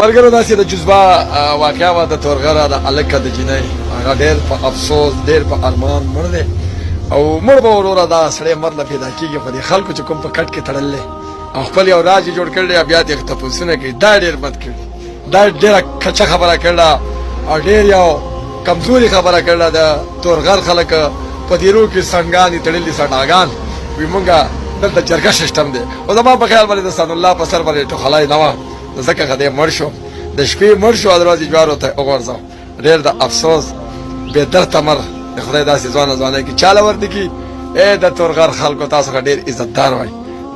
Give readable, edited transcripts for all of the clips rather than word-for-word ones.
ملګرو داسې د جذبه واقعه وه د تورغره د هلکه د جینۍ هغه ډېر په افسوس ډېر په ارمان مړ دی او مړ به وروره دا سړی مرله پیدا کېږي خو دې خلکو چې کوم په کټ کې تړل دی او خپل یو راج یې جوړ کړی بیا دې تپوسونه کوي دا ډېر بد کړي دا ډېره کچه خبره کړله او ډېر یو کمزوري خبره کړله د تورغر خلک په دیرو کې سنګانې تړلي سټاګان وي مونږه دلته جرګه سیسټم دی او زما په خیال باندې د سن الله په سر باندې ټوخلی نه وه ځکه که دی مړ شو د شپې مړ شو او د ورځې جوارو ته وغورځو ډېر د افسوس بې درته مر د خدای داسې ځوانه ځوانۍ کې چاله ورته کي ای د تورغر خلکو تاسو ښه ډېر عزتدار وای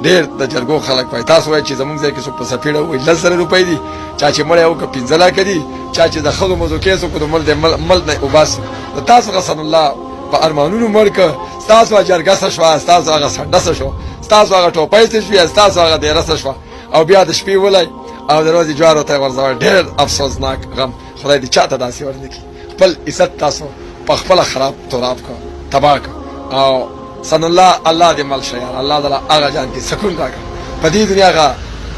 ډېر د جرګو خلک وای تاسو وایئ چې زموږ ځای کې څوک په سپېړه ووایي 10,000 روپۍ دي چا چې مړی وکړه 15 لکه دي چا چې د ښځو مزو کیس وکړو د ملک نه وباسو د تاسو حسن الله په ارمانونو مړ که ستاسو هغه جرګه څه شوه ستاسو هغه سنډه څه شو ستاسو هغه ټوپۍ څه شوې ستاسو هغه دیره څه شوه او بیا د شپې ولی او د ورځې جوارو ته یې غورځوئ ډېر افسوسناک غم خدای دې چاته داسې ور نه کړي خپل عزت تاسو په خپله خراب تراب که تباه که او سن الله دې مل شه یار الله تعالی هغه جان کې سکون راکړه په دې دنیا هغه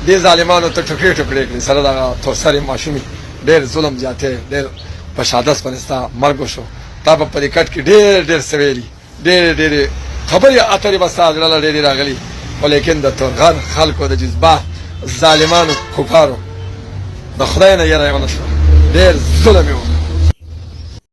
دې ظالمانو ته ټوکرې ټوکرې کړي سره دغه تورسرې ماشومې ډېر ظلم زیاتې ډېر په شهادت باندې ستا مرګ وشو تا به په دې کټ کې ډېر څه ویلي ډېرې خبرې اترې به ستا زړه له ډېرې راغلي خو لیکن د تورغر خلکو د جذبه ظالمانو کفارو د خدای نه یره یې ونه شوه ډېر ظلم یې وکړ